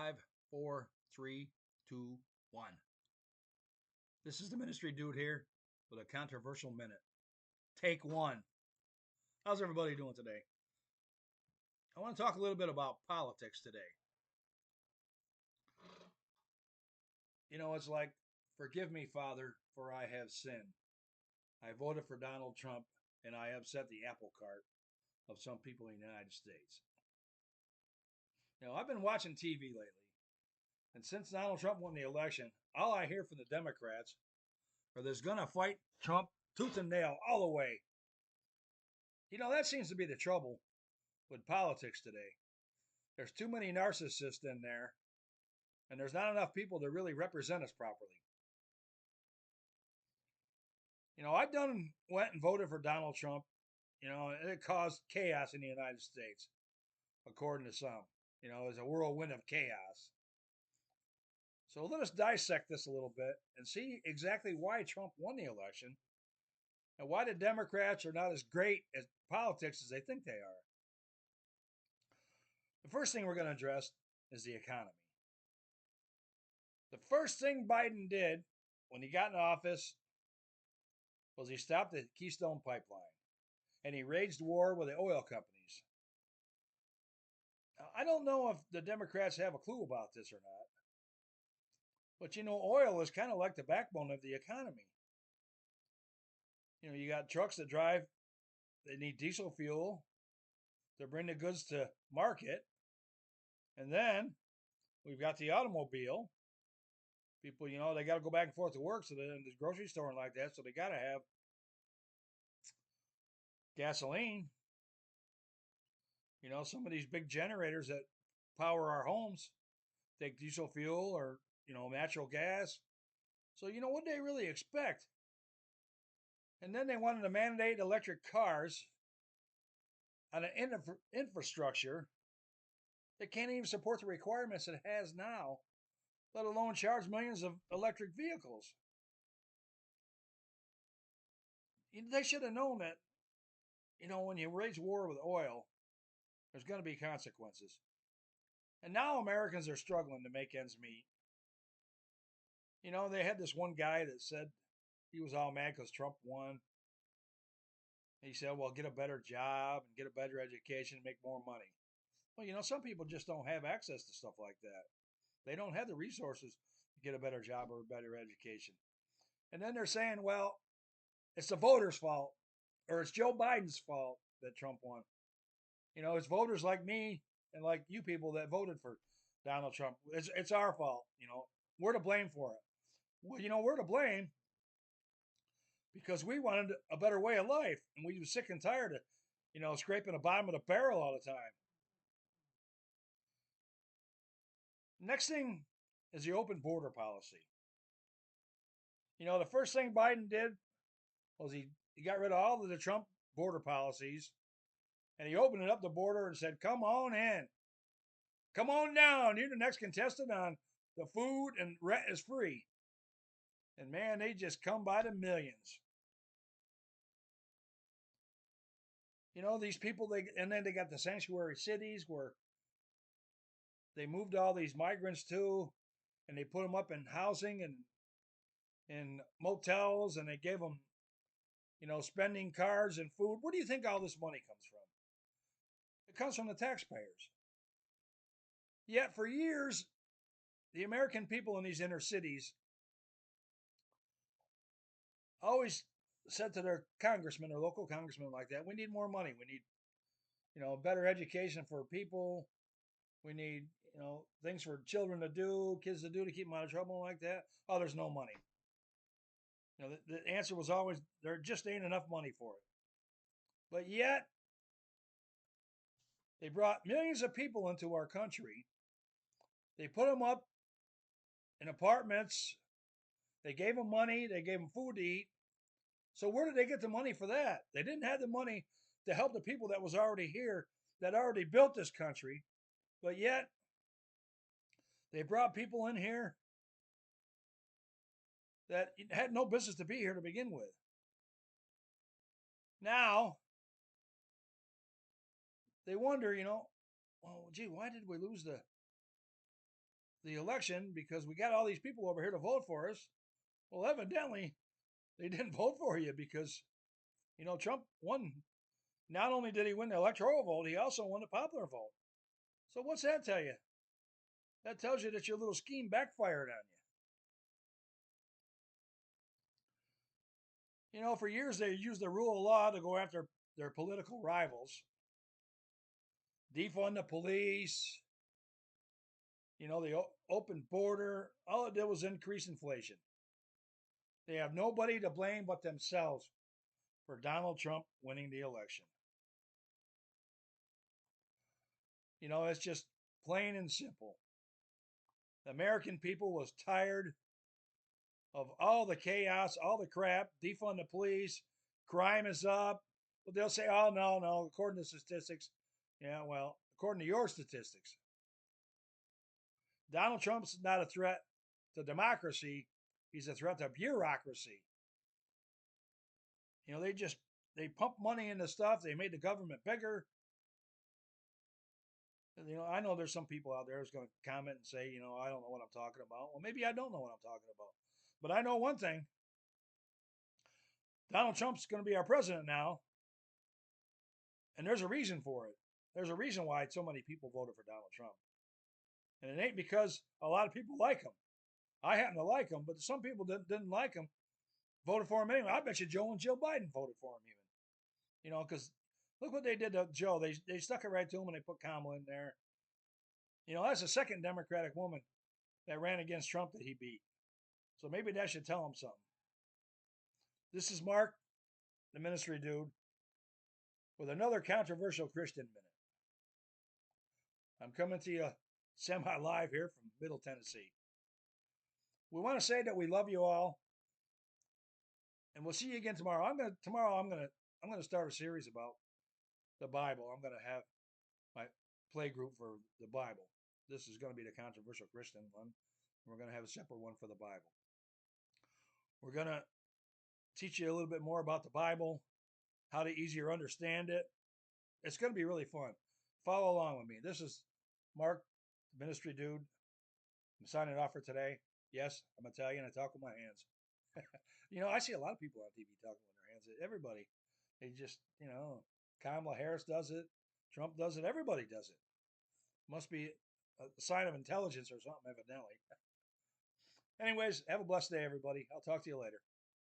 Five, four, three, two, one. This is the ministry dude here with a controversial minute. Take one. How's everybody doing today? I want to talk a little bit about politics today. It's like, forgive me, Father, for I have sinned. I voted for Donald Trump and I upset the apple cart of some people in the United States. I've been watching TV lately, and since Donald Trump won the election, all I hear from the Democrats are there's going to fight Trump tooth and nail all the way. That seems to be the trouble with politics today. There's too many narcissists in there, and there's not enough people to really represent us properly. I done went and voted for Donald Trump, and it caused chaos in the United States, according to some. It was a whirlwind of chaos. So let us dissect this a little bit and see exactly why Trump won the election and why the Democrats are not as great at politics as they think they are. The first thing we're going to address is the economy. The first thing Biden did when he got in office was he stopped the Keystone Pipeline and he waged war with the oil companies. Now, I don't know if the Democrats have a clue about this or not, but oil is kind of like the backbone of the economy. You got trucks that drive, they need diesel fuel to bring the goods to market. And then we've got the automobile. People, they got to go back and forth to work, so they're in the grocery store and like that, so they got to have gasoline. Some of these big generators that power our homes take diesel fuel or, natural gas. So, what do they really expect? And then they wanted to mandate electric cars on an infrastructure that can't even support the requirements it has now, let alone charge millions of electric vehicles. They should have known that, when you wage war with oil, there's going to be consequences. And now Americans are struggling to make ends meet. They had this one guy that said he was all mad because Trump won. He said, well, get a better job and get a better education and make more money. Well, some people just don't have access to stuff like that. They don't have the resources to get a better job or a better education. And then they're saying, well, it's the voters' fault or it's Joe Biden's fault that Trump won. It's voters like me and like you people that voted for Donald Trump. It's our fault. We're to blame for it. Well, we're to blame because we wanted a better way of life and we were sick and tired of, scraping the bottom of the barrel all the time. Next thing is the open border policy. The first thing Biden did was he got rid of all of the Trump border policies and he opened it up the border and said, come on in. Come on down. You're the next contestant on the food and rent is free. And man, they just come by the millions. These people, and then they got the sanctuary cities where they moved all these migrants to, and they put them up in housing and in motels, and they gave them, spending cards and food. Where do you think all this money comes from? It comes from the taxpayers. Yet for years, the American people in these inner cities always said to their congressmen or local congressmen like that, we need more money. We need, better education for people. We need, things for children to do, kids to do to keep them out of trouble like that. Oh, there's no money. The answer was always there just ain't enough money for it. But yet, they brought millions of people into our country. They put them up in apartments. They gave them money. They gave them food to eat. So where did they get the money for that? They didn't have the money to help the people that was already here, that already built this country. But yet, they brought people in here that had no business to be here to begin with. Now, they wonder, well, gee, why did we lose the the election because we got all these people over here to vote for us. Well, evidently, they didn't vote for you because, Trump won. Not only did he win the electoral vote, he also won the popular vote. So, what's that tell you? That tells you that your little scheme backfired on you. For years, they used the rule of law to go after their political rivals, defund the police, the open border. All it did was increase inflation. They have nobody to blame but themselves for Donald Trump winning the election. It's just plain and simple. The American people was tired of all the chaos, all the crap, defund the police, crime is up. But they'll say, oh, no, no, according to statistics. Yeah, well, according to your statistics, Donald Trump's not a threat to democracy. He's a threat to bureaucracy. They pump money into stuff. They made the government bigger. I know there's some people out there who's going to comment and say, I don't know what I'm talking about. Well, maybe I don't know what I'm talking about. But I know one thing. Donald Trump's going to be our president now. And there's a reason for it. There's a reason why so many people voted for Donald Trump. And it ain't because a lot of people like him. I happen to like him, but some people didn't like him, voted for him anyway. I bet you Joe and Jill Biden voted for him even. Because look what they did to Joe. They stuck it right to him and they put Kamala in there. That's the second Democratic woman that ran against Trump that he beat. So maybe that should tell him something. This is Mark, the ministry dude, with another controversial Christian minute. I'm coming to you semi live here from Middle Tennessee. We want to say that we love you all, and we'll see you again tomorrow. I'm gonna start a series about the Bible. I'm gonna have my play group for the Bible. This is going to be the controversial Christian one. We're going to have a separate one for the Bible. We're going to teach you a little bit more about the Bible, how to easier understand it. It's going to be really fun. Follow along with me. This is Mark, ministry dude. I'm signing off for today. Yes, I'm Italian. I talk with my hands. I see a lot of people on TV talking with their hands. Everybody. They just, Kamala Harris does it. Trump does it. Everybody does it. Must be a sign of intelligence or something, evidently. Anyways, have a blessed day, everybody. I'll talk to you later.